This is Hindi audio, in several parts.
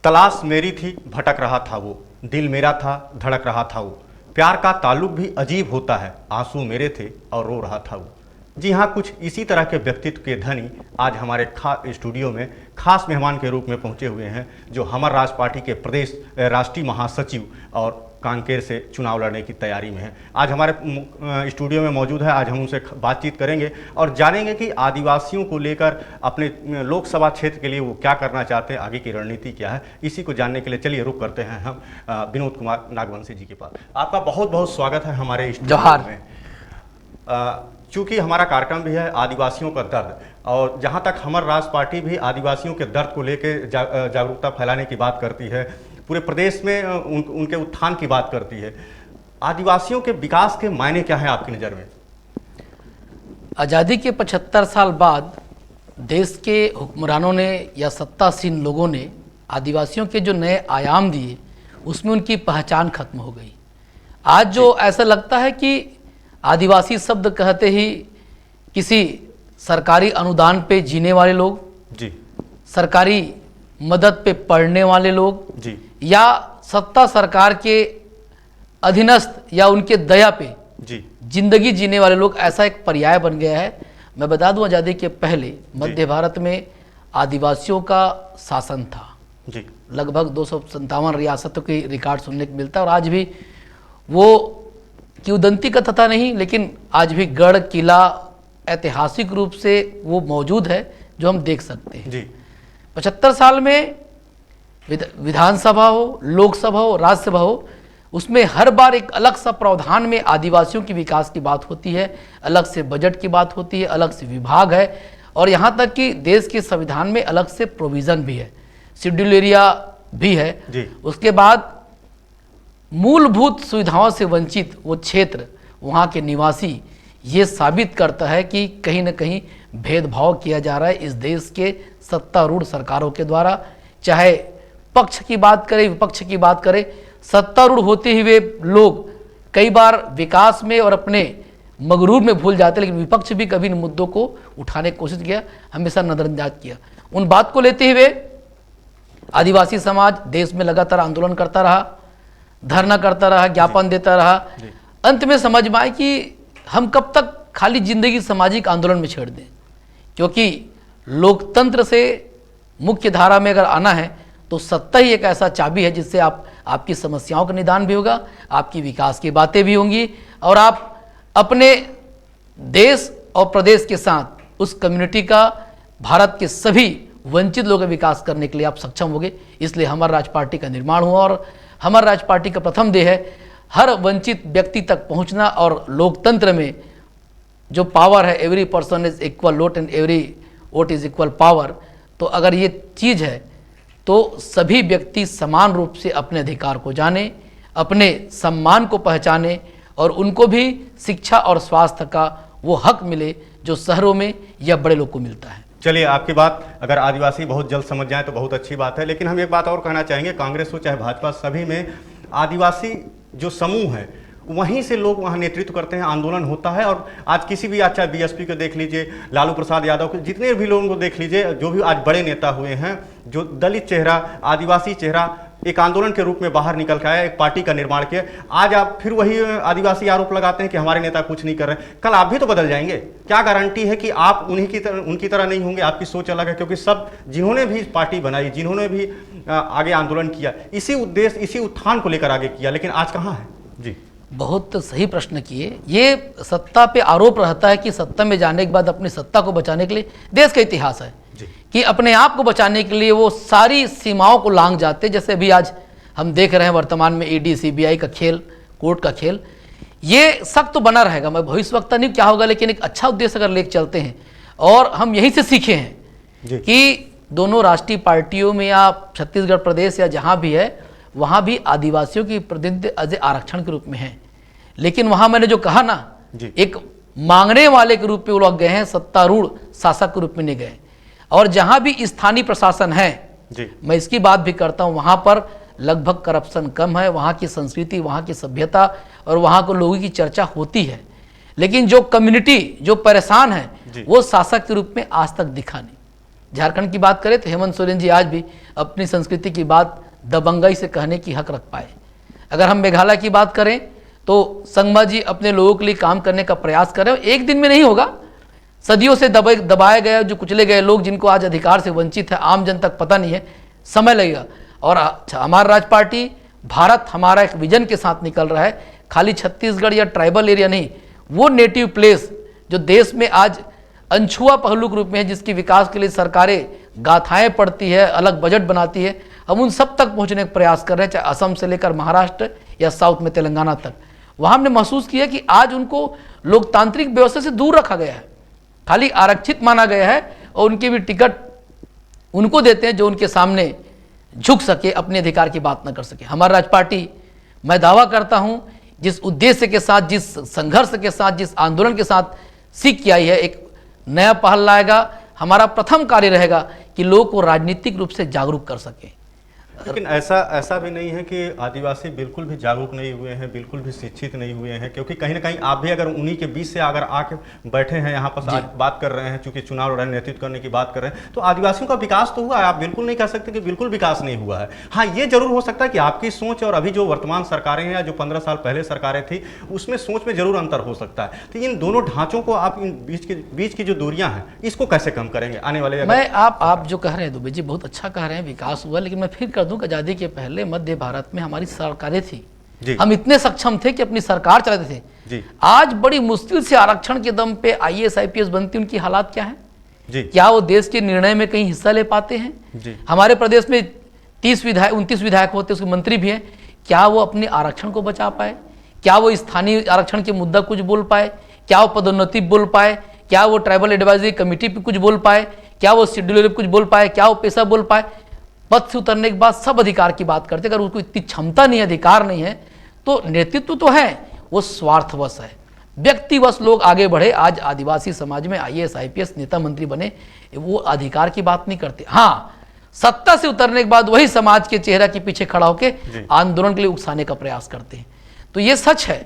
तलाश मेरी थी, भटक रहा था वो, दिल मेरा था, धड़क रहा था वो। प्यार का ताल्लुक भी अजीब होता है, आंसू मेरे थे और रो रहा था वो। जी हाँ, कुछ इसी तरह के व्यक्तित्व के धनी आज हमारे स्टूडियो में खास मेहमान के रूप में पहुंचे हुए हैं, जो हमर राज पार्टी के प्रदेश राष्ट्रीय महासचिव और कांकेर से चुनाव लड़ने की तैयारी में है। आज हमारे स्टूडियो में मौजूद है। आज हम उनसे बातचीत करेंगे और जानेंगे कि आदिवासियों को लेकर अपने लोकसभा क्षेत्र के लिए वो क्या करना चाहते हैं, आगे की रणनीति क्या है। इसी को जानने के लिए चलिए रुक करते हैं हम विनोद कुमार नागवंशी जी के पास। आपका बहुत बहुत स्वागत है हमारे स्टूडियो में। चूँकि हमारा कार्यक्रम भी है आदिवासियों का दर्द, और जहाँ तक हमर राज पार्टी भी आदिवासियों के दर्द को लेकर जागरूकता फैलाने की बात करती है, पूरे प्रदेश में उनके उत्थान की बात करती है। आदिवासियों के विकास के मायने क्या है आपकी नज़र में? आज़ादी के 75 साल बाद देश के हुक्मरानों ने या सत्तासीन लोगों ने आदिवासियों के जो नए आयाम दिए, उसमें उनकी पहचान खत्म हो गई। आज जो ऐसा लगता है कि आदिवासी शब्द कहते ही किसी सरकारी अनुदान पे जीने वाले लोग जी, सरकारी मदद पे पढ़ने वाले लोग जी, या सत्ता सरकार के अधीनस्थ या उनके दया पे जी जिंदगी जीने वाले लोग, ऐसा एक पर्याय बन गया है। मैं बता दूं, आज़ादी के पहले मध्य भारत में आदिवासियों का शासन था जी। लगभग 257 रियासतों की रिकॉर्ड सुनने को मिलता है, और आज भी वो किंवदंती का तथा नहीं, लेकिन आज भी गढ़ किला ऐतिहासिक रूप से वो मौजूद है, जो हम देख सकते हैं जी। 75 साल में विधानसभा हो, लोकसभा हो, राज्यसभा हो, उसमें हर बार एक अलग सा प्रावधान में आदिवासियों की विकास की बात होती है, अलग से बजट की बात होती है, अलग से विभाग है, और यहाँ तक कि देश के संविधान में अलग से प्रोविज़न भी है, शेड्यूल एरिया भी है जी। उसके बाद मूलभूत सुविधाओं से वंचित वो क्षेत्र, वहाँ के निवासी, ये साबित करता है कि कहीं ना कहीं भेदभाव किया जा रहा है इस देश के सत्तारूढ़ सरकारों के द्वारा। चाहे पक्ष की बात करें, विपक्ष की बात करें, सत्तारूढ़ होते हुए लोग कई बार विकास में और अपने मगरूर में भूल जाते हैं, लेकिन विपक्ष भी कभी इन मुद्दों को उठाने की कोशिश किया, हमेशा नज़रअंदाज किया। उन बात को लेते हुए आदिवासी समाज देश में लगातार आंदोलन करता रहा, धरना करता रहा, ज्ञापन देता रहा। अंत में समझ में आए कि हम कब तक खाली जिंदगी सामाजिक आंदोलन में छेड़ दें, क्योंकि लोकतंत्र से मुख्य धारा में अगर आना है तो सत्ता ही एक ऐसा चाबी है जिससे आपकी समस्याओं का निदान भी होगा, आपकी विकास की बातें भी होंगी, और आप अपने देश और प्रदेश के साथ उस कम्युनिटी का, भारत के सभी वंचित लोगों का विकास करने के लिए आप सक्षम होंगे। इसलिए हमर राज पार्टी का निर्माण हुआ, और हमर राज पार्टी का प्रथम ध्येय है हर वंचित व्यक्ति तक पहुंचना, और लोकतंत्र में जो पावर है, every person is equal vote and every vote is equal power. तो अगर ये चीज़ है तो सभी व्यक्ति समान रूप से अपने अधिकार को जाने, अपने सम्मान को पहचाने, और उनको भी शिक्षा और स्वास्थ्य का वो हक मिले जो शहरों में या बड़े लोग को मिलता है। चलिए, आपकी बात अगर आदिवासी बहुत जल्द समझ जाए तो बहुत अच्छी बात है, लेकिन हम एक बात और कहना चाहेंगे, कांग्रेस हो चाहे भाजपा, सभी में आदिवासी जो समूह है वहीं से लोग वहाँ नेतृत्व करते हैं, आंदोलन होता है। और आज किसी भी, आज चाहे बीएसपी को देख लीजिए, लालू प्रसाद यादव को, जितने भी लोगों को देख लीजिए, जो भी आज बड़े नेता हुए हैं, जो दलित चेहरा, आदिवासी चेहरा एक आंदोलन के रूप में बाहर निकल के आया, एक पार्टी का निर्माण किया। आज आप फिर वही आदिवासी आरोप लगाते हैं कि हमारे नेता कुछ नहीं कर रहे। कल आप भी तो बदल जाएंगे। क्या गारंटी है कि आप उनकी तरह नहीं होंगे? आपकी सोच अलग है, क्योंकि सब जिन्होंने भी पार्टी बनाई, जिन्होंने भी आगे आंदोलन किया, इसी उद्देश्य, इसी उत्थान को लेकर आगे किया, लेकिन आज कहाँ है जी? बहुत सही प्रश्न किए। ये सत्ता पे आरोप रहता है कि सत्ता में जाने के बाद अपनी सत्ता को बचाने के लिए, देश का इतिहास है कि अपने आप को बचाने के लिए वो सारी सीमाओं को लांघ जाते। जैसे अभी आज हम देख रहे हैं वर्तमान में ईडी सीबीआई का खेल, कोर्ट का खेल, ये सख्त तो बना रहेगा। मैं भविष्यवक्ता नहीं क्या होगा, लेकिन एक अच्छा उद्देश्य अगर लेकर चलते हैं, और हम यहीं से सीखे हैं कि दोनों राष्ट्रीय पार्टियों में या छत्तीसगढ़ प्रदेश या जहाँ भी है, वहाँ भी आदिवासियों की प्रतिनिधित्व आरक्षण के रूप में है, लेकिन वहाँ मैंने जो कहा ना, एक मांगने वाले के रूप में वो लोग गए हैं, सत्तारूढ़ शासक के रूप में नहीं गए। और जहाँ भी स्थानीय प्रशासन है, मैं इसकी बात भी करता हूँ, वहाँ पर लगभग करप्शन कम है, वहाँ की संस्कृति, वहाँ की सभ्यता और वहाँ को लोगों की चर्चा होती है। लेकिन जो कम्युनिटी जो परेशान है, वो शासक के रूप में आज तक दिखा नहीं। झारखंड की बात करें तो हेमंत सोरेन जी आज भी अपनी संस्कृति की बात दबंगाई से कहने की हक रख पाए। अगर हम मेघालय की बात करें तो संगमा जी अपने लोगों के लिए काम करने का प्रयास कर रहे हैं। एक दिन में नहीं होगा, सदियों से दबाए गए, जो कुचले गए लोग, जिनको आज अधिकार से वंचित है, आम जन तक पता नहीं है, समय लगेगा। और हमारा राज पार्टी भारत हमारा एक विजन के साथ निकल रहा है। खाली छत्तीसगढ़ या ट्राइबल एरिया नहीं, वो नेटिव प्लेस जो देश में आज अनछुआ पहलू के रूप में है, जिसकी विकास के लिए सरकारें गाथाएं पढ़ती है, अलग बजट बनाती है, हम उन सब तक पहुंचने का प्रयास कर रहे हैं, चाहे असम से लेकर महाराष्ट्र या साउथ में तेलंगाना तक। वहां हमने महसूस किया कि आज उनको लोकतांत्रिक व्यवस्था से दूर रखा गया है, खाली आरक्षित माना गया है, और उनके भी टिकट उनको देते हैं जो उनके सामने झुक सके, अपने अधिकार की बात न कर सके। हमारा राज पार्टी, मैं दावा करता हूं, जिस उद्देश्य के साथ, जिस संघर्ष के साथ, जिस आंदोलन के साथ सीख के आई है, एक नया पहल लाएगा। हमारा प्रथम कार्य रहेगा कि लोगों को राजनीतिक रूप से जागरूक कर सके। लेकिन ऐसा भी नहीं है कि आदिवासी बिल्कुल भी जागरूक नहीं हुए हैं, बिल्कुल भी शिक्षित नहीं हुए हैं, क्योंकि कहीं ना कहीं आप भी अगर उन्हीं के बीच से अगर आके बैठे हैं यहाँ पर, आज बात कर रहे हैं, चूंकि चुनाव लड़ाई नेतृत्व करने की बात कर रहे हैं, तो आदिवासियों का विकास तो हुआ है। आप बिल्कुल नहीं कह सकते कि बिल्कुल विकास नहीं हुआ है। हाँ, ये जरूर हो सकता है कि आपकी सोच और अभी जो वर्तमान सरकारें हैं या जो 15 साल पहले सरकारें थी, उसमें सोच में जरूर अंतर हो सकता है। तो इन दोनों ढांचों को आप, इन बीच की जो दूरियां हैं, इसको कैसे कम करेंगे आने वाले? मैं आप जो कह रहे हैं दुबे जी, बहुत अच्छा कह रहे हैं, विकास हुआ, लेकिन मैं फिर कर दूं कि आजादी के पहले मध्य भारत में हमारी सरकारें थी, हम इतने सक्षम थे कि अपनी सरकार चलाते थे जी। आज बड़ी मुश्किल से आरक्षण के दम पे IAS IPS बनती, उनकी हालात क्या है जी? क्या वो देश के निर्णय में कहीं हिस्सा ले पाते हैं जी? हमारे प्रदेश में 29 विधायक होते, उसके मंत्री भी हैं, क्या वो अपने आरक्षण को बचा पाए? क्या वो स्थानीय आरक्षण के मुद्दा कुछ बोल पाए? क्या वो पदोन्नति बोल पाए? क्या वो ट्राइबल एडवाइजरी कमेटी पे कुछ बोल पाए? क्या वो शेड्यूल कुछ बोल पाए? क्या वो पेशा बोल पाए? पद से उतरने के बाद सब अधिकार की बात करते, अगर उसको इतनी क्षमता नहीं, अधिकार नहीं है, तो नेतृत्व तो है, वो स्वार्थवश है, व्यक्तिवश लोग आगे बढ़े। आज आदिवासी समाज में IAS IPS नेता मंत्री बने, वो अधिकार की बात नहीं करते। हाँ, सत्ता से उतरने के बाद वही समाज के चेहरा के पीछे खड़ा होकर आंदोलन के लिए उकसाने का प्रयास करते हैं। तो ये सच है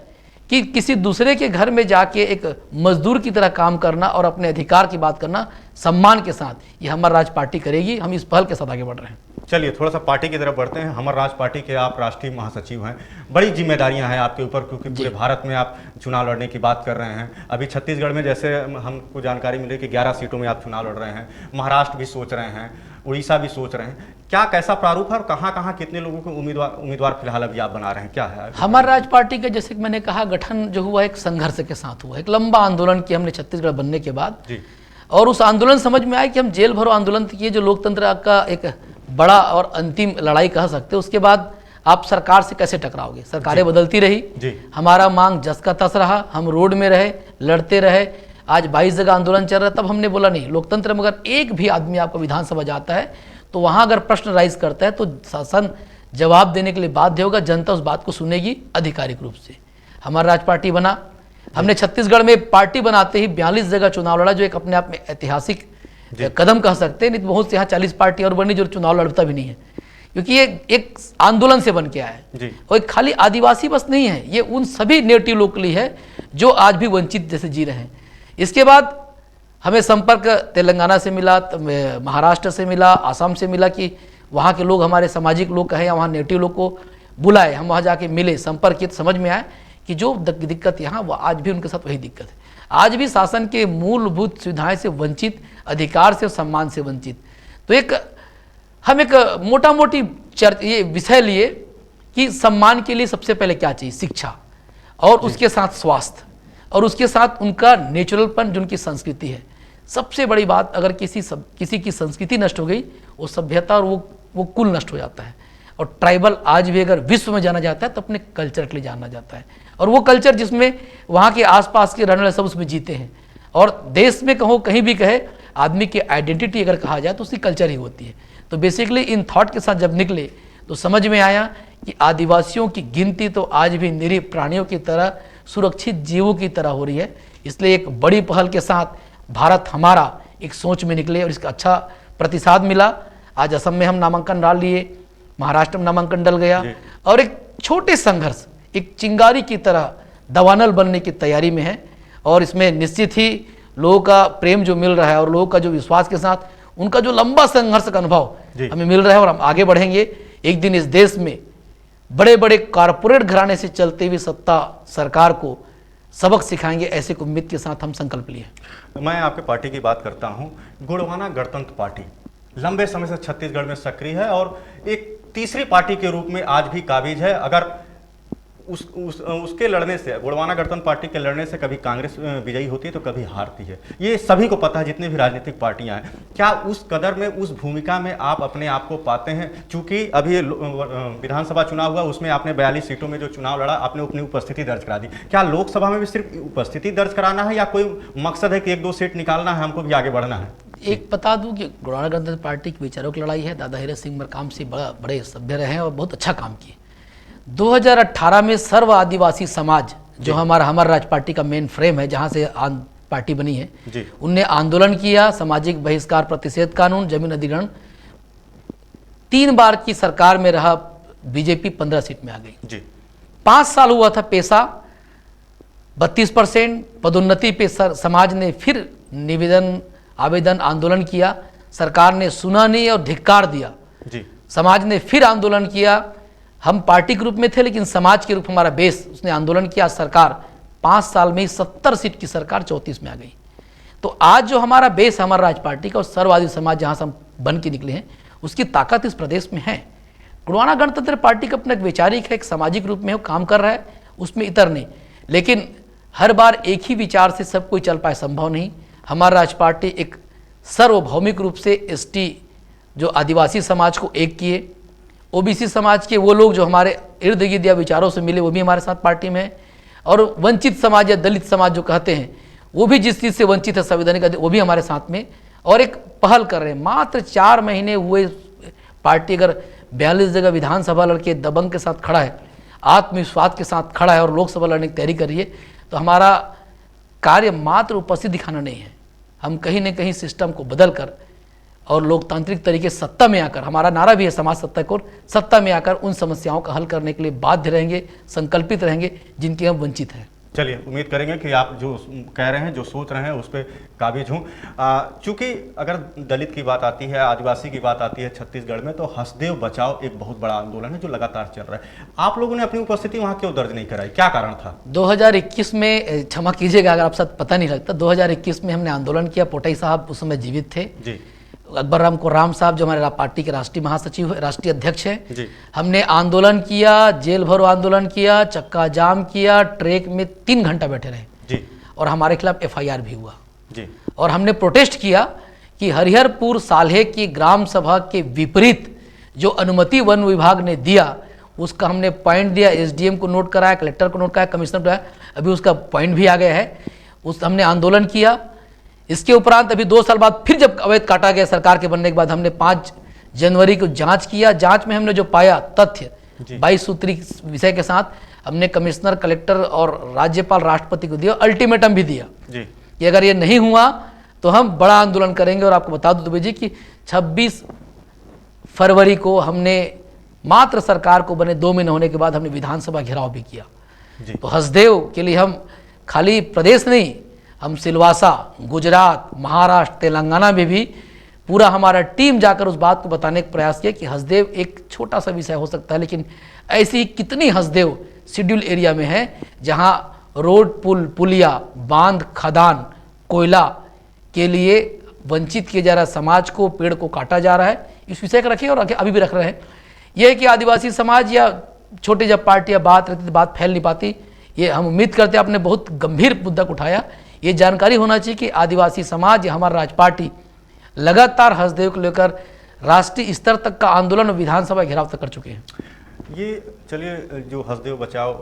कि किसी दूसरे के घर में जाके एक मजदूर की तरह काम करना और अपने अधिकार की बात करना सम्मान के साथ, ये हमारा राज पार्टी करेगी। हम इस पहल के साथ आगे बढ़ रहे हैं। चलिए थोड़ा सा पार्टी की तरफ बढ़ते हैं। हमारा राज पार्टी के आप राष्ट्रीय महासचिव हैं, बड़ी जिम्मेदारियां हैं आपके ऊपर, क्योंकि पूरे भारत में आप चुनाव लड़ने की बात कर रहे हैं। अभी छत्तीसगढ़ में जैसे हमको जानकारी मिली कि 11 सीटों में आप चुनाव लड़ रहे हैं, महाराष्ट्र भी सोच रहे हैं, उड़ीसा भी सोच रहे हैं। क्या कैसा प्रारूप है और कहाँ कितने लोगों को उम्मीदवार फिलहाल अभी आप बना रहे हैं, क्या है? हमारा राज पार्टी का, जैसे कि मैंने कहा, गठन जो हुआ एक संघर्ष के साथ हुआ, एक लंबा आंदोलन किया हमने छत्तीसगढ़ बनने के बाद जी। और उस आंदोलन समझ में आया कि हम जेल भरो आंदोलन किए, जो लोकतंत्र का एक बड़ा और अंतिम लड़ाई कह सकते। उसके बाद आप सरकार से कैसे टकराओगे? सरकारें बदलती रही जी। हमारा मांग जस का तस रहा, हम रोड में रहे, लड़ते रहे। आज 22 जगह आंदोलन चल रहा है, तब हमने बोला नहीं, लोकतंत्र में अगर एक भी आदमी आपको विधानसभा जाता है तो वहां अगर प्रश्न राइज करता है तो शासन जवाब देने के लिए बाध्य होगा, जनता उस बात को सुनेगी आधिकारिक रूप से। हमारा राज पार्टी बना, हमने छत्तीसगढ़ में पार्टी बनाते ही 42 जगह चुनाव लड़ा, जो एक अपने आप में ऐतिहासिक कदम कह सकते हैं। नहीं तो बहुत से यहाँ 40 पार्टी और बनी जो चुनाव लड़ता भी नहीं है, क्योंकि ये एक आंदोलन से बन के आया है। और एक खाली आदिवासी बस नहीं है, ये उन सभी नेटिव लोग के लिए है जो आज भी वंचित जैसे जी रहे हैं। इसके बाद हमें संपर्क तेलंगाना से मिला, महाराष्ट्र से मिला, आसाम से मिला, कि वहाँ के लोग हमारे सामाजिक लोग कहें या वहाँ नेटिव लोग को बुलाए, हम वहाँ जाके मिले, संपर्क किए, समझ में आया कि जो दिक्कत यहाँ, वो आज भी उनके साथ वही दिक्कत है। आज भी शासन के मूलभूत सुविधाएं से वंचित, अधिकार से और सम्मान से वंचित। तो हम एक मोटा मोटी ये विषय लिए कि सम्मान के लिए सबसे पहले क्या चाहिए? शिक्षा, और उसके साथ स्वास्थ्य, और उसके साथ उनका नेचुरलपन जो उनकी संस्कृति है। सबसे बड़ी बात, अगर किसी की संस्कृति नष्ट हो गई, वो सभ्यता और वो कुल नष्ट हो जाता है। और ट्राइबल आज भी अगर विश्व में जाना जाता है तो अपने कल्चर के लिए जाना जाता है, और वो कल्चर जिसमें वहाँ के आसपास के रहने वाले सब उसमें जीते हैं। और देश में कहीं भी कहे, आदमी की आइडेंटिटी अगर कहा जाए तो उसकी कल्चर ही होती है। तो बेसिकली इन थॉट के साथ जब निकले तो समझ में आया कि आदिवासियों की गिनती तो आज भी निरीह प्राणियों की तरह, सुरक्षित जीवों की तरह हो रही है। इसलिए एक बड़ी पहल के साथ भारत हमारा एक सोच में निकले और इसका अच्छा प्रतिसाद मिला। आज असम में हम नामांकन डाल लिए, महाराष्ट्र में नामांकन डल गया, और एक छोटे संघर्ष, एक चिंगारी की तरह दवानल बनने की तैयारी में है। और इसमें निश्चित ही लोगों का प्रेम जो मिल रहा है और लोगों का जो विश्वास के साथ उनका जो लंबा संघर्ष का अनुभव जी। हमें मिल रहा है और हम आगे बढ़ेंगे। एक दिन इस देश में बड़े बड़े कारपोरेट घराने से चलती हुई सत्ता सरकार को सबक सिखाएंगे, ऐसे उम्मीद के साथ हम संकल्प लिए। मैं आपके पार्टी की बात करता हूं। गोंडवाना गणतंत्र पार्टी लंबे समय से छत्तीसगढ़ में सक्रिय है और एक तीसरी पार्टी के रूप में आज भी काबिज है। अगर उसके लड़ने से, गोंडवाना गणतंत्र पार्टी के लड़ने से कभी कांग्रेस विजयी होती है तो कभी हारती है, ये सभी को पता है, जितनी भी राजनीतिक पार्टियां हैं। क्या उस कदर में, उस भूमिका में आप अपने आप को पाते हैं? चूंकि अभी विधानसभा चुनाव हुआ, उसमें आपने 42 सीटों में जो चुनाव लड़ा, आपने अपनी उपस्थिति दर्ज करा दी। क्या लोकसभा में भी सिर्फ उपस्थिति दर्ज कराना है या कोई मकसद है कि 1-2 सीट निकालना है, हमको भी आगे बढ़ना है? एक बता दूं कि गोंडवाना गणतंत्र पार्टी की विचारों की लड़ाई है। दादा हीरा सिंह मरकाम से बड़े सभ्य रहे हैं और बहुत अच्छा काम किए। 2018 में सर्व आदिवासी समाज, जो हमारा हमर राज पार्टी का मेन फ्रेम है, जहां से पार्टी बनी है जी। उनने आंदोलन किया। सामाजिक बहिष्कार प्रतिषेध कानून, जमीन अधिग्रहण, 3 बार की सरकार में रहा बीजेपी, 15 सीट में आ गई जी। 5 साल हुआ था पेशा, 32% पदोन्नति पे समाज ने फिर निवेदन, आवेदन, आंदोलन किया। सरकार ने सुना नहीं और धिक्कार दिया जी। समाज ने फिर आंदोलन किया। हम पार्टी के रूप में थे लेकिन समाज के रूप हमारा बेस, उसने आंदोलन किया। सरकार 5 साल में ही 70 सीट की सरकार 34 में आ गई। तो आज जो हमारा बेस, हमारा राज पार्टी का और सर्ववादी समाज जहां से हम बन के निकले हैं, उसकी ताकत इस प्रदेश में है। गोंडवाना गणतंत्र पार्टी का अपना एक वैचारिक है, एक सामाजिक रूप में वो काम कर रहा है, उसमें इतर नहीं। लेकिन हर बार एक ही विचार से सब कोई चल पाए, संभव नहीं। हमारा राज पार्टी एक सार्वभौमिक रूप से एसटी, जो आदिवासी समाज को एक किए, ओबीसी समाज के वो लोग जो हमारे इर्द गिर्द या विचारों से मिले, वो भी हमारे साथ पार्टी में है। और वंचित समाज या दलित समाज जो कहते हैं, वो भी जिस चीज़ से वंचित है संवैधानिक, वो भी हमारे साथ में, और एक पहल कर रहे हैं। मात्र 4 महीने हुए पार्टी अगर 42 जगह विधानसभा लड़के दबंग के साथ खड़ा है, आत्मविश्वास के साथ खड़ा है और लोकसभा लड़ने की तैयारी कर रही है, तो हमारा कार्य मात्र उपस्थित दिखाना नहीं है। हम कहीं न कहीं सिस्टम को बदल कर और लोकतांत्रिक तरीके से सत्ता में आकर, हमारा नारा भी है समाज सत्ता को, सत्ता में आकर उन समस्याओं का हल करने के लिए बाध्य रहेंगे, संकल्पित रहेंगे, जिनके हम वंचित हैं। चलिए, उम्मीद करेंगे कि आप जो कह रहे हैं, जो सोच रहे हैं, उस पर काबिज हूँ। चूँकि अगर दलित की बात आती है, आदिवासी की बात आती है छत्तीसगढ़ में, तो हसदेव बचाओ एक बहुत बड़ा आंदोलन है जो लगातार चल रहा है। आप लोगों ने अपनी उपस्थिति वहाँ क्यों दर्ज नहीं कराई, क्या कारण था? 2021 में, क्षमा कीजिएगा अगर आप साथ पता नहीं लगता, 2021 में हमने आंदोलन किया। पोटई साहब उस समय जीवित थे जी। अकबर राम कोराम साहब जो हमारे पार्टी के राष्ट्रीय महासचिव, राष्ट्रीय अध्यक्ष हैं, जी। हमने आंदोलन किया, जेल भरो आंदोलन किया, चक्का जाम किया, ट्रैक में 3 घंटा बैठे रहे जी। और हमारे खिलाफ एफआईआर भी हुआ जी। और हमने प्रोटेस्ट किया कि हरिहरपुर साल्हे की ग्राम सभा के विपरीत जो अनुमति वन विभाग ने दिया, उसका हमने पॉइंट दिया, एसडीएम को नोट कराया, कलेक्टर को नोट कराया, कमिश्नर को कराया, अभी उसका पॉइंट भी आ गया है। उस हमने आंदोलन किया। इसके उपरांत अभी 2 साल बाद फिर जब अवैध काटा गया सरकार के बनने के बाद, हमने 5 जनवरी को जांच किया। जांच में हमने जो पाया तथ्य 22 सूत्री विषय के साथ, हमने कमिश्नर, कलेक्टर और राज्यपाल, राष्ट्रपति को दिया, अल्टीमेटम भी दिया जी। कि अगर ये नहीं हुआ तो हम बड़ा आंदोलन करेंगे। और आपको बता दूं दुबे जी कि 26 फरवरी को हमने मात्र सरकार को बने 2 महीने होने के बाद हमने विधानसभा घेराव भी किया जी। तो हसदेव के लिए हम खाली प्रदेश नहीं, हम सिलवासा, गुजरात, महाराष्ट्र, तेलंगाना में भी पूरा हमारा टीम जाकर उस बात को बताने का प्रयास किया कि हसदेव एक छोटा सा विषय हो सकता है, लेकिन ऐसी कितनी हसदेव शेड्यूल एरिया में है जहां रोड, पुल, पुलिया, बांध, खदान, कोयला के लिए वंचित किया जा रहा है समाज को, पेड़ को काटा जा रहा है। इस विषय को रखे और अभी भी रख रहे हैं। यह है कि आदिवासी समाज या छोटी जब पार्टियां बात रहती तो बात फैल नहीं पाती। ये हम उम्मीद करते हैं आपने बहुत गंभीर मुद्दा उठाया। ये जानकारी होना चाहिए कि आदिवासी समाज या हमारा राज पार्टी लगातार हसदेव को लेकर राष्ट्रीय स्तर तक का आंदोलन और विधानसभा घेराव तक कर चुके हैं। ये चलिए, जो हसदेव बचाओ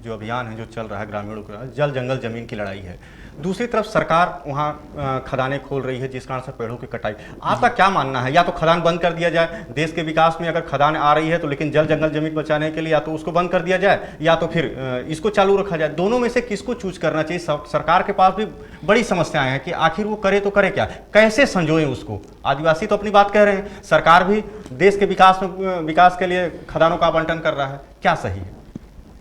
जो अभियान है जो चल रहा है ग्रामीणों का, जल जंगल जमीन की लड़ाई है। दूसरी तरफ सरकार वहाँ खदानें खोल रही है जिस कारण से पेड़ों की कटाई। आपका क्या मानना है? या तो खदान बंद कर दिया जाए, देश के विकास में अगर खदान आ रही है तो, लेकिन जल जंगल जमीन बचाने के लिए या तो उसको बंद कर दिया जाए या तो फिर इसको चालू रखा जाए। दोनों में से किसको चूज करना चाहिए? सरकार के पास भी बड़ी समस्याएं हैं कि आखिर वो करे तो करे क्या, कैसे संजोए उसको। आदिवासी तो अपनी बात कह रहे हैं, सरकार भी देश के विकास के लिए खदानों का आवंटन कर रहा है, क्या सही है?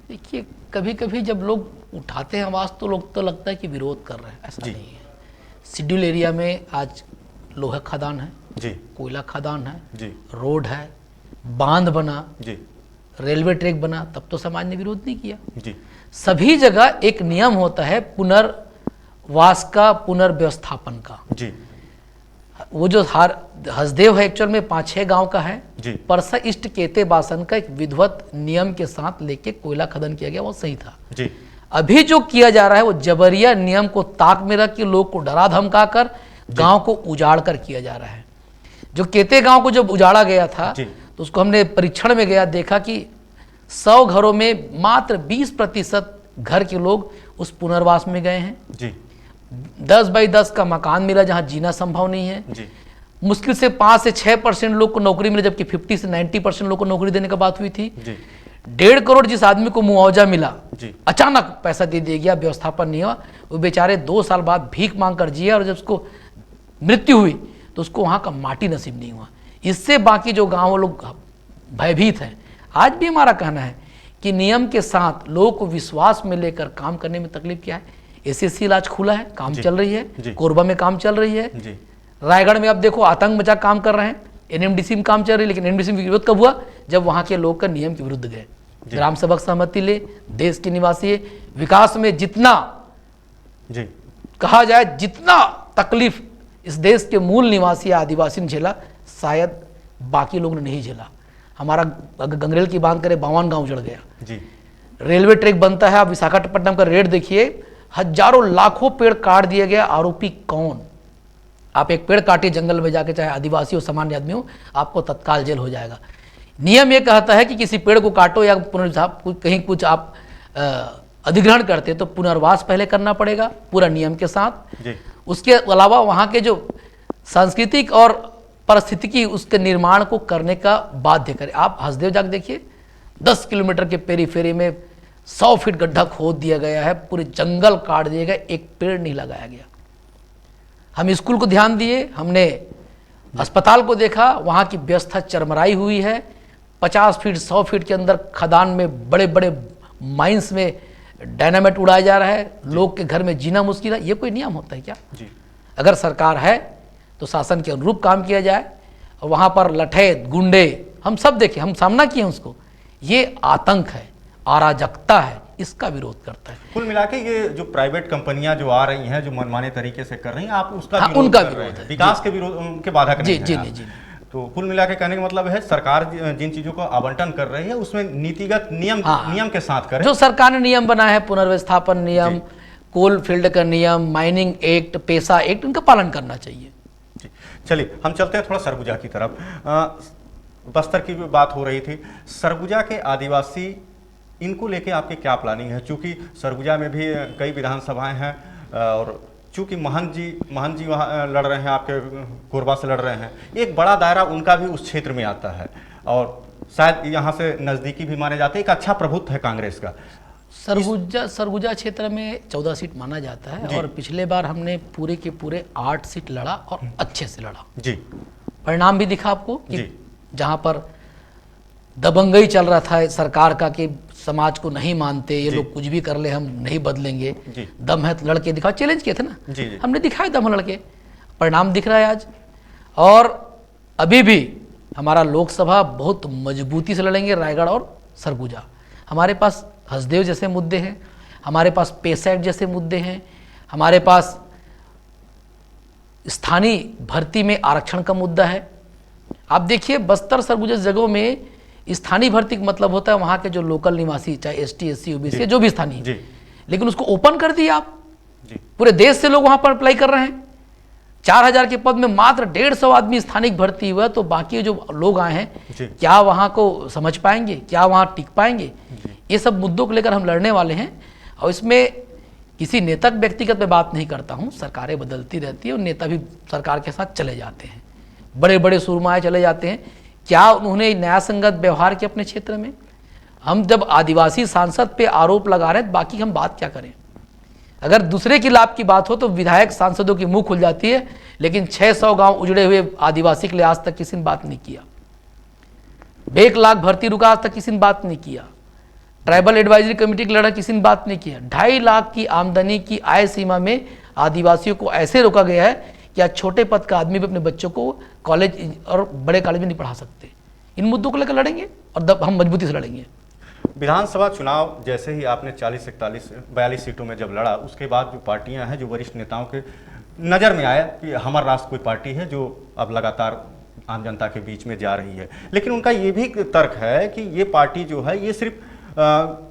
देखिए, कभी कभी जब लोग उठाते हैं आवाज़ तो लोग तो लगता है कि विरोध कर रहे हैं, ऐसा नहीं है। शेड्यूल एरिया में आज लोहा खदान है, जी कोयला खदान है, जी रोड है, बांध बना, जी रेलवे ट्रैक बना, तब तो समाज ने विरोध नहीं किया। जी सभी जगह एक नियम होता है पुनर्वास का, पुनर्व्यवस्थापन का। जी वो जो हसदेव है एक्चुअल में 5-6 गांव का है। जी परसा ईस्ट केते बासन का एक विधिवत नियम के साथ लेके कोयला खनन किया गया, वो सही था। जी अभी जो किया जा रहा है वो जबरिया नियम को ताक में रख के लोग को डरा धमका कर गांव को उजाड़ कर किया जा रहा है। जो केते गांव को जब उजाड़ा गया था जी। तो उसको हमने परीक्षण में गया, देखा कि 100 घरों में मात्र 20% घर के लोग उस पुनर्वास में गए हैं। जी 10 बाई 10 का मकान मिला जहां जीना संभव नहीं है। जी मुश्किल से 5 से 6% लोग को नौकरी मिली, जबकि 50 से 90% लोग को नौकरी देने का बात हुई थी। जी 1.5 करोड़ जिस आदमी को मुआवजा मिला, जी अचानक पैसा दे दिया गया, व्यवस्थापन नहीं हुआ, वो बेचारे 2 साल बाद भीख मांग कर जिए, और जब उसको मृत्यु हुई तो उसको वहाँ का माटी नसीब नहीं हुआ। इससे बाकी जो गाँव लोग भयभीत हैं। आज भी हमारा कहना है कि नियम के साथ लोगों को विश्वास में लेकर काम करने में तकलीफ क्या है। एसएससी इलाज खुला है, काम जी, चल रही जी। है, कोरबा में काम चल रही है, जी रायगढ़ में अब देखो आतंक मचा काम कर रहे हैं, एनएमडीसी में काम चल रही है। लेकिन एनएमडीसी में विरोध कब हुआ? जब वहाँ के लोग का नियम के विरुद्ध गए। ग्राम सभा सहमति ले, देश के निवासी है, विकास में जितना जी कहा जाए, जितना तकलीफ इस देश के मूल निवासी आदिवासी ने झेला, शायद बाकी लोग ने नहीं झेला। हमारा अगर गंगरेल की बात करें, 52 गांव उजड़ गया। जी रेलवे ट्रैक बनता है, आप विशाखापट्टनम का रेट देखिए, हजारों लाखों पेड़ काट दिए गए। आरोपी कौन? आप एक पेड़ काटिए जंगल में जाके, चाहे आदिवासी हो सामान्य आदमी हो, आपको तत्काल जेल हो जाएगा। नियम ये कहता है कि किसी पेड़ को काटो या कहीं कुछ आप अधिग्रहण करते तो पुनर्वास पहले करना पड़ेगा पूरा नियम के साथ। जी उसके अलावा वहाँ के जो सांस्कृतिक और परिस्थितिकी उसके निर्माण को करने का बाध्य करें। आप हसदेव जाके देखिए, 10 किलोमीटर के पेरीफेरी में 100 फीट गड्ढा खोद दिया गया है, पूरे जंगल काट दिए गए, एक पेड़ नहीं लगाया गया। हम स्कूल को ध्यान दिए, हमने अस्पताल को देखा, वहाँ की व्यवस्था चरमराई हुई है। 50 फीट 100 फीट के अंदर खदान में, बड़े बड़े माइंस में डायनामाइट उड़ाया जा रहा है, लोग के घर में जीना मुश्किल है। ये कोई नियम होता है क्या? जी अगर सरकार है तो शासन के अनुरूप काम किया जाए। और वहाँ पर लठे गुंडे हम सब देखें, हम सामना किए उसको। ये आतंक है, अराजकता है, इसका विरोध करता है। कुल मिला के ये जो प्राइवेट कंपनियां जो आ रही हैं, जो मनमाने तरीके से कर रही हैं, आप उसका हाँ, विरोध उनका कर रहे विरोध हैं, है। विकास के विरोध, उनके बाधक जी नहीं जी हैं नहीं आप। जी। तो कुल मिला के कहने का मतलब है, सरकार जिन चीजों को आवंटन कर रही है उसमें नीतिगत नियम के साथ करे। जो सरकार ने नियम बनाया है, पुनर्व्यवस्थापन नियम, कोल फील्ड का नियम, माइनिंग एक्ट, पेशा एक्ट, इनका पालन करना चाहिए। जी चलिए, हम चलते हैं थोड़ा सरगुजा की तरफ। बस्तर की भी बात हो रही थी, सरगुजा के आदिवासी, इनको लेके आपकी क्या प्लानिंग है? चूंकि सरगुजा में भी कई विधानसभाएं हैं, और चूंकि महंत जी वहाँ लड़ रहे हैं, आपके कोरबा से लड़ रहे हैं, एक बड़ा दायरा उनका भी उस क्षेत्र में आता है, और शायद यहाँ से नज़दीकी भी माने जाते हैं। एक अच्छा प्रभुत्व है कांग्रेस का। सरगुजा क्षेत्र में 14 सीट माना जाता है, और पिछले बार हमने पूरे के पूरे 8 सीट लड़ा, और अच्छे से लड़ा। जी परिणाम भी दिखा आपको कि जी जहाँ पर दबंगई चल रहा था सरकार का कि समाज को नहीं मानते, ये लोग कुछ भी कर ले, हम नहीं बदलेंगे, दम है तो लड़के दिखाओ, चैलेंज किए थे ना, जी। हमने दिखाए दम है लड़के, परिणाम दिख रहा है आज। और अभी भी हमारा लोकसभा बहुत मजबूती से लड़ेंगे, रायगढ़ और सरगुजा। हमारे पास हसदेव जैसे मुद्दे हैं, हमारे पास पेशा एक्ट जैसे मुद्दे हैं, हमारे पास स्थानीय भर्ती में आरक्षण का मुद्दा है। आप देखिए, बस्तर सरगुजा जगहों में स्थानीय भर्ती का मतलब होता है वहाँ के जो लोकल निवासी, चाहे एसटी एससी ओबीसी जो भी स्थानीय, लेकिन उसको ओपन कर दिया आप। पूरे देश से लोग वहाँ पर अप्लाई कर रहे हैं। 4000 के पद में मात्र 150 आदमी स्थानिक भर्ती हुआ, तो बाकी जो लोग आए हैं क्या वहाँ को समझ पाएंगे, क्या वहाँ टिक पाएंगे? ये सब मुद्दों को लेकर हम लड़ने वाले हैं। और इसमें किसी नेता व्यक्तिगत में बात नहीं करता हूँ, सरकारें बदलती रहती है और नेता भी सरकार के साथ चले जाते हैं, बड़े बड़े सुरमाए चले जाते हैं। क्या उन्होंने न्याय संगत व्यवहार किया अपने क्षेत्र में? हम जब आदिवासी सांसद पे आरोप लगा रहे हैं, बाकी हम बात क्या करें? अगर दूसरे के लाभ की बात हो तो विधायक सांसदों की मुंह खुल जाती है, लेकिन 600 गांव उजड़े हुए आदिवासी के लिए आज तक किसी ने बात नहीं किया। 1 लाख भर्ती रुका, आज तक किसी ने बात नहीं किया। ट्राइबल एडवाइजरी कमेटी के लड़ा, किसी ने बात नहीं किया। 2.5 लाख की आमदनी की आय सीमा में आदिवासियों को ऐसे रोका गया है कि आज छोटे पद का आदमी भी अपने बच्चों को कॉलेज और बड़े कॉलेज में नहीं पढ़ा सकते। इन मुद्दों को लेकर लड़ेंगे और हम मजबूती से लड़ेंगे। विधानसभा चुनाव जैसे ही आपने 42 सीटों में जब लड़ा, उसके बाद जो पार्टियां हैं, जो वरिष्ठ नेताओं के नज़र में आया कि हमारा राष्ट्र कोई पार्टी है जो अब लगातार आम जनता के बीच में जा रही है, लेकिन उनका ये भी तर्क है कि ये पार्टी जो है ये सिर्फ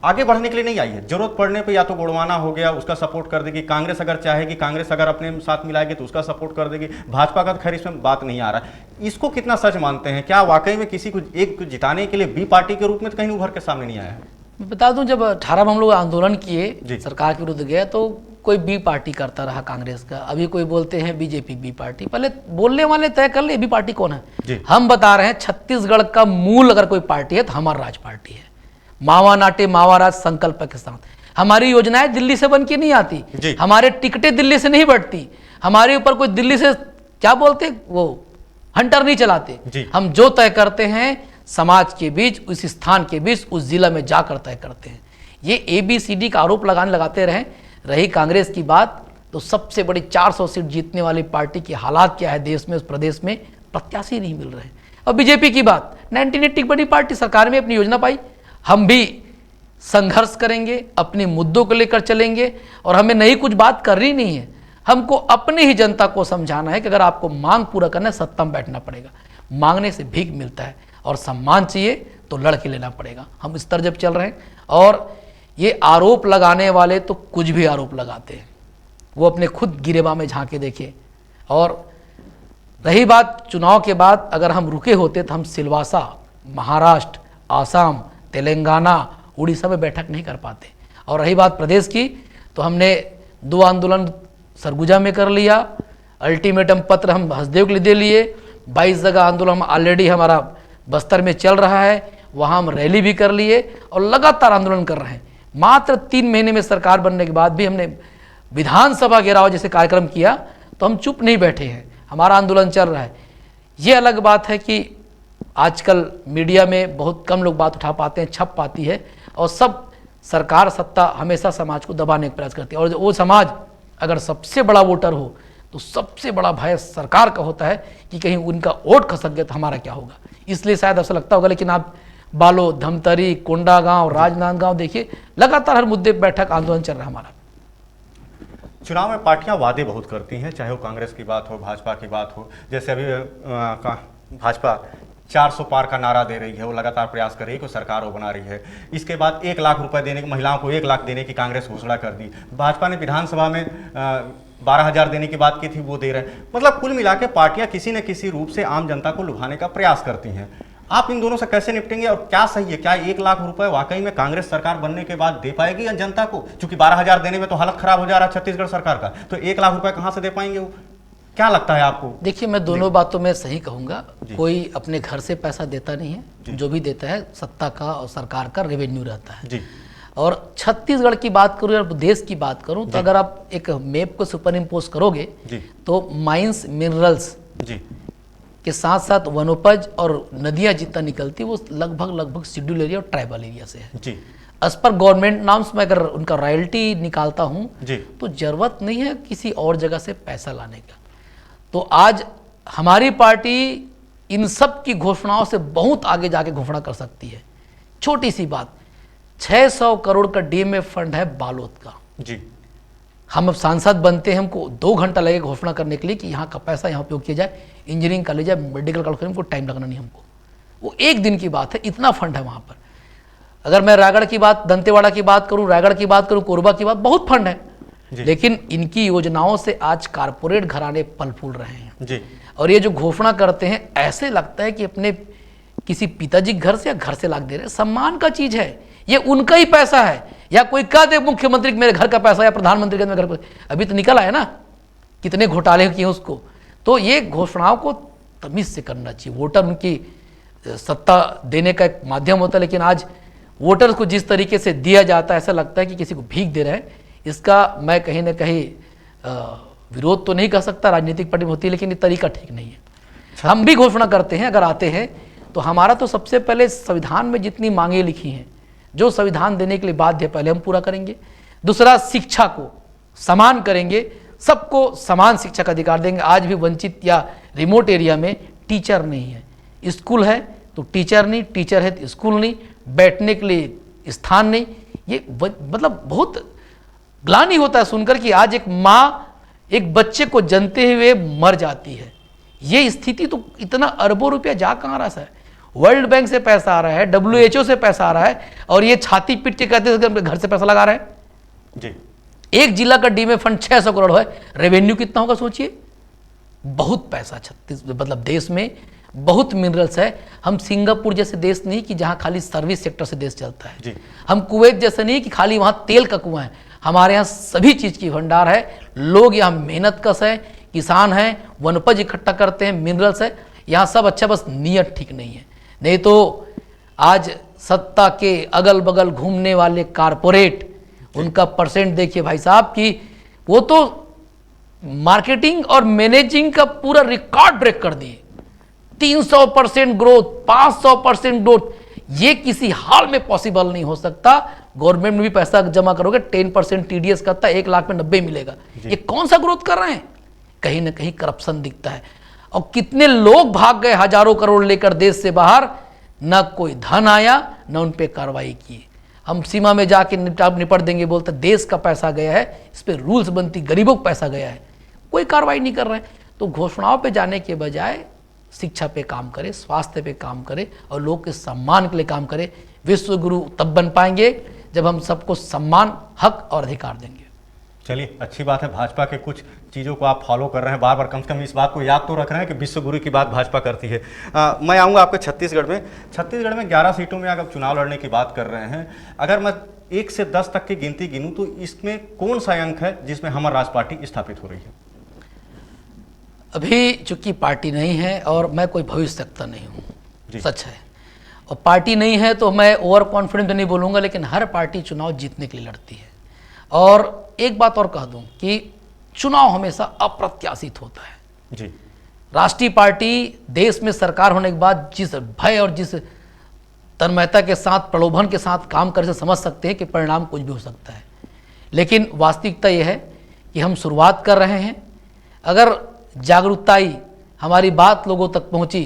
आगे बढ़ने के लिए नहीं आई है, जरूरत पड़ने पे या तो गोड़वाना हो गया उसका सपोर्ट कर देगी, कांग्रेस अगर चाहेगी, कांग्रेस अगर अपने साथ मिलाएगी तो उसका सपोर्ट कर देगी, भाजपा का तो खैर इसमें बात नहीं आ रहा है। इसको कितना सच मानते हैं? क्या वाकई में किसी को एक जिताने के लिए बी पार्टी के रूप में तो कहीं उभर के सामने नहीं आया है? मैं बता दूं, जब 18 में हम लोग आंदोलन किए, सरकार के विरुद्ध गए, तो कोई बी पार्टी करता रहा कांग्रेस का। अभी कोई बोलते हैं बीजेपी बी पार्टी। पहले बोलने वाले तय कर ले बी पार्टी कौन है। हम बता रहे हैं छत्तीसगढ़ का मूल अगर कोई पार्टी है तो हमारा राज पार्टी है। मावा नाटे मावा राज संकल्प के साथ हमारी योजनाएं दिल्ली से बन के नहीं आती, हमारे टिकटें दिल्ली से नहीं बढ़ती, हमारे ऊपर कोई दिल्ली से क्या बोलते वो हंटर नहीं चलाते। हम जो तय करते हैं समाज के बीच, उस स्थान के बीच, उस जिला में जाकर तय करते हैं। ये ABCD का आरोप लगाते रहे। रही कांग्रेस की बात, तो सबसे बड़ी 400 सीट जीतने वाली पार्टी की हालात क्या है देश में, उस प्रदेश में प्रत्याशी नहीं मिल रहे। और बीजेपी की बात, 1980 बड़ी पार्टी, सरकार में अपनी योजना पाई। हम भी संघर्ष करेंगे, अपने मुद्दों को लेकर चलेंगे, और हमें नई कुछ बात करनी नहीं है। हमको अपनी ही जनता को समझाना है कि अगर आपको मांग पूरा करना है, सत्ता में बैठना पड़ेगा। मांगने से भीख मिलता है, और सम्मान चाहिए तो लड़ के लेना पड़ेगा। हम इस तरह जब चल रहे हैं, और ये आरोप लगाने वाले तो कुछ भी आरोप लगाते हैं, वो अपने खुद गिरेबा में झांके देखे। और रही बात चुनाव के बाद, अगर हम रुके होते तो हम सिलवासा, महाराष्ट्र, आसाम, तेलंगाना, उड़ीसा में बैठक नहीं कर पाते। और रही बात प्रदेश की, तो हमने 2 आंदोलन सरगुजा में कर लिया, अल्टीमेटम पत्र हम हसदेव के लिए दे लिए, 22 जगह आंदोलन हम ऑलरेडी हमारा बस्तर में चल रहा है, वहाँ हम रैली भी कर लिए और लगातार आंदोलन कर रहे हैं। मात्र 3 महीने में सरकार बनने के बाद भी हमने विधानसभा घेराव जैसे कार्यक्रम किया, तो हम चुप नहीं बैठे हैं, हमारा आंदोलन चल रहा है। ये अलग बात है कि आजकल मीडिया में बहुत कम लोग बात उठा पाते हैं, छप पाती है, और सब सरकार सत्ता हमेशा समाज को दबाने का प्रयास करती है। और वो समाज अगर सबसे बड़ा वोटर हो, तो सबसे बड़ा भय सरकार का होता है कि कहीं उनका वोट खसक गया तो हमारा क्या होगा। इसलिए शायद ऐसा लगता होगा, लेकिन आप बालो, धमतरी, कोंडागांव, राजनांदगांव देखिए, लगातार हर मुद्दे पर बैठक आंदोलन चल रहा है हमारा। चुनाव में पार्टियां वादे बहुत करती हैं, चाहे वो कांग्रेस की बात हो, भाजपा की बात हो। जैसे अभी भाजपा 400 पार का नारा दे रही है, वो लगातार प्रयास कर रही है कि सरकार वो बना रही है। इसके बाद 1 लाख रुपए देने की, महिलाओं को 1 लाख देने की कांग्रेस घोषणा कर दी। भाजपा ने विधानसभा में 12,000 देने की बात की थी, वो दे रहे हैं। मतलब कुल मिला के पार्टियां किसी न किसी रूप से आम जनता को लुभाने का प्रयास करती हैं। आप इन दोनों से कैसे निपटेंगे, और क्या सही है? क्या 1 लाख रुपए वाकई में कांग्रेस सरकार बनने के बाद दे पाएगी या जनता को? क्योंकि 12,000 देने में तो हालत खराब हो जा रहा है छत्तीसगढ़ सरकार का, तो 1 लाख रुपए कहां से दे पाएंगे वो? क्या लगता है आपको? देखिए, मैं दोनों बातों में सही कहूंगा। कोई अपने घर से पैसा देता नहीं है, जो भी देता है सत्ता का और सरकार का रेवेन्यू रहता है जी। और छत्तीसगढ़ की बात करूँ या देश की बात करूँ, तो अगर आप एक मैप को सुपर इम्पोज करोगे तो माइंस, मिनरल्स के साथ साथ वनोपज और नदियां जितना निकलती है वो लगभग शेड्यूल एरिया और ट्राइबल एरिया से है जी। एज पर गवर्नमेंट नॉर्म्स में अगर उनका रॉयल्टी निकालता हूँ तो जरूरत नहीं है किसी और जगह से पैसा लाने का। तो आज हमारी पार्टी इन सब की घोषणाओं से बहुत आगे जाके घोषणा कर सकती है। छोटी सी बात, 600 करोड़ का DMF फंड है बालोद का जी। हम अब सांसद बनते हैं, हमको 2 घंटा लगेगा घोषणा करने के लिए कि यहाँ का पैसा यहाँ उपयोग किया जाए। इंजीनियरिंग कॉलेज है, मेडिकल कॉलेज, हमको टाइम लगना नहीं, हमको वो 1 दिन की बात है, इतना फंड है वहाँ पर। अगर मैं रायगढ़ की बात, दंतेवाड़ा की बात करूँ, रायगढ़ की बात करूँ, कोरबा की बात, बहुत फंड है। लेकिन इनकी योजनाओं से आज कारपोरेट घराने फल फूल रहे हैं जी। और ये जो घोषणा करते हैं, ऐसे लगता है कि अपने किसी पिताजी घर से या घर से लाख दे रहे हैं। सम्मान का चीज है, ये उनका ही पैसा है। या कोई कह दे मुख्यमंत्री मेरे घर का पैसा या प्रधानमंत्री का मेरे घर पर, अभी तो निकल आया ना कितने घोटाले किए उसको। तो ये घोषणाओं को तमीज से करना चाहिए। वोटर उनकी सत्ता देने का एक माध्यम होता है, लेकिन आज वोटर्स को जिस तरीके से दिया जाता है, ऐसा लगता है कि किसी को भीख दे रहे हैं। इसका मैं कहीं ना कहीं विरोध तो नहीं कर सकता, राजनीतिक पार्टी में होती है, लेकिन ये तरीका ठीक नहीं है। हम भी घोषणा करते हैं, अगर आते हैं तो हमारा तो सबसे पहले संविधान में जितनी मांगे लिखी हैं, जो संविधान देने के लिए बाध्य है, पहले हम पूरा करेंगे। दूसरा, शिक्षा को समान करेंगे, सबको समान शिक्षा का अधिकार देंगे। आज भी वंचित या रिमोट एरिया में टीचर नहीं है, स्कूल है तो टीचर नहीं, टीचर है तो स्कूल नहीं, बैठने के लिए स्थान नहीं। ये मतलब बहुत ग्लानि होता है सुनकर कि आज एक माँ एक बच्चे को जनते हुए मर जाती है। ये स्थिति तो इतना अरबों रुपया जा कहाँ रहा है? वर्ल्ड बैंक से पैसा आ रहा है, WHO से पैसा आ रहा है, और ये छाती पीट के कहते हैं घर से पैसा लगा रहे हैं जी। एक जिला का डीमे फंड 600 करोड़ है, रेवेन्यू कितना होगा सोचिए। बहुत पैसा मतलब देश में बहुत मिनरल्स है। हम सिंगापुर जैसे देश नहीं कि जहां खाली सर्विस सेक्टर से देश चलता है जी। हम कुवैत जैसे नहीं कि खाली वहां तेल का कुआं है। हमारे यहाँ सभी चीज की भंडार है। लोग यहाँ मेहनत कश है, किसान हैं, वनोपज इकट्ठा करते हैं, मिनरल्स है यहाँ सब अच्छा, बस नीयत ठीक नहीं है। नहीं तो आज सत्ता के अगल बगल घूमने वाले कारपोरेट, उनका परसेंट देखिए भाई साहब कि वो तो मार्केटिंग और मैनेजिंग का पूरा रिकॉर्ड ब्रेक कर दिए। 300% ग्रोथ, 500% ग्रोथ, ये किसी हाल में पॉसिबल नहीं हो सकता। गवर्नमेंट में भी पैसा जमा करोगे 10% TDS करता है, 1 लाख में 90 मिलेगा। ये कौन सा ग्रोथ कर रहे हैं? कहीं ना कहीं करप्शन दिखता है। और कितने लोग भाग गए हजारों करोड़ लेकर देश से बाहर, न कोई धन आया न उन पे कार्रवाई की। हम सीमा में जाके निपट देंगे बोलते, देश का पैसा गया है, इस पे रूल्स बनती, गरीबों का पैसा गया है, कोई कार्रवाई नहीं कर रहे हैं। तो घोषणाओं पे जाने के बजाय शिक्षा पे काम करे, स्वास्थ्य पे काम करे और लोग के सम्मान के लिए काम करे। विश्व गुरु तब बन पाएंगे जब हम सबको सम्मान, हक और अधिकार देंगे। चलिए, अच्छी बात है, भाजपा के कुछ चीज़ों को आप फॉलो कर रहे हैं, बार बार कम से कम इस बात को याद तो रख रहे हैं कि विश्व गुरु की बात भाजपा करती है। मैं आऊँगा आपके छत्तीसगढ़ में 11 सीटों में अगर चुनाव लड़ने की बात कर रहे हैं, अगर मैं 1 से 10 तक की गिनती गिनूँ तो इसमें कौन सा अंक है जिसमें हमारा राज पार्टी स्थापित हो रही है? अभी चूंकि पार्टी नहीं है और मैं कोई भविष्यवक्ता नहीं हूँ, सच है, और पार्टी नहीं है तो मैं ओवर कॉन्फिडेंट तो नहीं बोलूँगा, लेकिन हर पार्टी चुनाव जीतने के लिए लड़ती है। और एक बात और कह दूं कि चुनाव हमेशा अप्रत्याशित होता है जी। राष्ट्रीय पार्टी देश में सरकार होने के बाद जिस भय और जिस तन्मयता के साथ, प्रलोभन के साथ काम करने से समझ सकते हैं कि परिणाम कुछ भी हो सकता है। लेकिन वास्तविकता यह है कि हम शुरुआत कर रहे हैं। अगर जागरूकता आई, हमारी बात लोगों तक पहुंची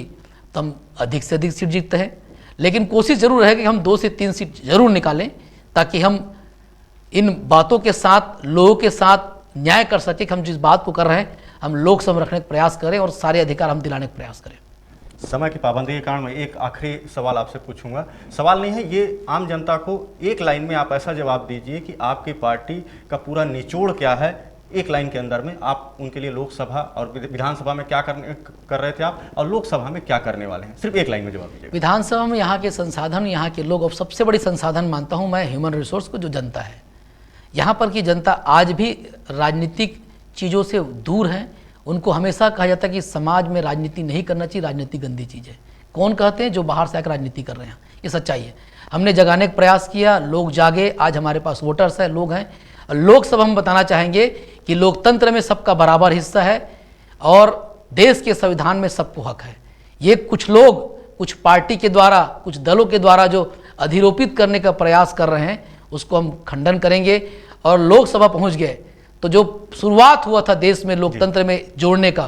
तो हम अधिक से अधिक सीट जीतते हैं। लेकिन कोशिश जरूर है कि हम 2 से 3 सीट जरूर निकालें, ताकि हम इन बातों के साथ, लोगों के साथ न्याय कर सके कि हम जिस बात को कर रहे हैं हम लोक सभा रखने का प्रयास करें और सारे अधिकार हम दिलाने का प्रयास करें। समय की पाबंदी के कारण मैं एक आखिरी सवाल आपसे पूछूंगा। सवाल नहीं है, ये आम जनता को एक लाइन में आप ऐसा जवाब दीजिए कि आपकी पार्टी का पूरा निचोड़ क्या है, एक लाइन के अंदर में। आप उनके लिए लोकसभा और विधानसभा में क्या कर रहे थे आप, और लोकसभा में क्या करने वाले हैं, सिर्फ एक लाइन में जवाब दीजिए। विधानसभा में यहाँ के संसाधन, यहाँ के लोग, और सबसे बड़ी संसाधन मानता हूँ मैं ह्यूमन रिसोर्स को, जो जनता है। यहाँ पर की जनता आज भी राजनीतिक चीज़ों से दूर है। उनको हमेशा कहा जाता है कि समाज में राजनीति नहीं करना चाहिए, राजनीति गंदी चीज़ है। कौन कहते हैं? जो बाहर से आकर राजनीति कर रहे हैं। ये सच्चाई है। हमने जगाने का प्रयास किया, लोग जागे, आज हमारे पास वोटर्स है, लोग हैं। लोकसभा हम बताना चाहेंगे कि लोकतंत्र में सबका बराबर हिस्सा है और देश के संविधान में सबको हक है। ये कुछ लोग, कुछ पार्टी के द्वारा, कुछ दलों के द्वारा जो अधिरोपित करने का प्रयास कर रहे हैं, उसको हम खंडन करेंगे। और लोकसभा पहुंच गए तो जो शुरुआत हुआ था देश में लोकतंत्र में जोड़ने का,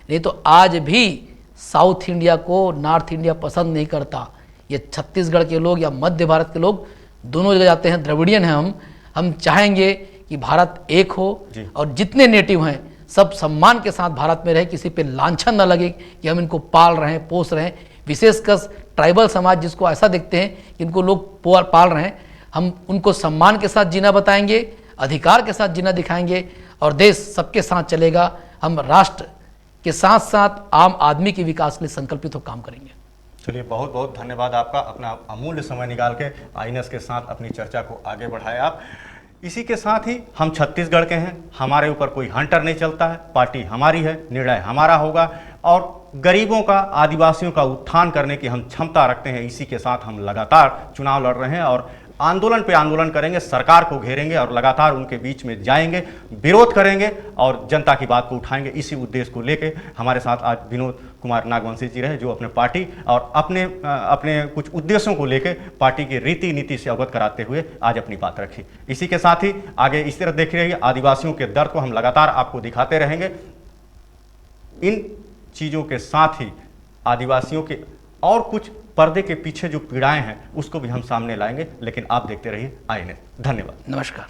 नहीं तो आज भी साउथ इंडिया को नॉर्थ इंडिया पसंद नहीं करता। ये छत्तीसगढ़ के लोग या मध्य भारत के लोग दोनों जगह जाते हैं, द्रविडियन हैं हम चाहेंगे कि भारत एक हो और जितने नेटिव हैं सब सम्मान के साथ भारत में रहे, किसी पे लांछन न लगे कि हम इनको पाल रहे हैं, पोस रहे हैं। विशेषकर ट्राइबल समाज जिसको ऐसा देखते हैं कि इनको लोग पाल रहे हैं, हम उनको सम्मान के साथ जीना बताएंगे, अधिकार के साथ जीना दिखाएंगे और देश सबके साथ चलेगा। हम राष्ट्र के साथ साथ आम आदमी के विकास के लिए संकल्पित हो काम करेंगे। चलिए, बहुत बहुत धन्यवाद आपका, अपना अमूल्य समय निकाल के आईएनएस के साथ अपनी चर्चा को आगे बढ़ाए आप। इसी के साथ ही हम छत्तीसगढ़ के हैं, हमारे ऊपर कोई हंटर नहीं चलता है, पार्टी हमारी है, निर्णय हमारा होगा और गरीबों का, आदिवासियों का उत्थान करने की हम क्षमता रखते हैं। इसी के साथ हम लगातार चुनाव लड़ रहे हैं और आंदोलन पे आंदोलन करेंगे, सरकार को घेरेंगे और लगातार उनके बीच में जाएंगे, विरोध करेंगे और जनता की बात को उठाएंगे। इसी उद्देश्य को लेके हमारे साथ आज विनोद कुमार नागवंशी जी रहे, जो अपने पार्टी और अपने कुछ उद्देश्यों को लेके पार्टी की रीति नीति से अवगत कराते हुए आज अपनी बात रखी। इसी के साथ ही आगे इस तरह देखते रहिए, आदिवासियों के दर्द को हम लगातार आपको दिखाते रहेंगे। इन चीज़ों के साथ ही आदिवासियों के और कुछ पर्दे के पीछे जो पीड़ाएं हैं उसको भी हम सामने लाएंगे। लेकिन आप देखते रहिए INA। धन्यवाद। नमस्कार।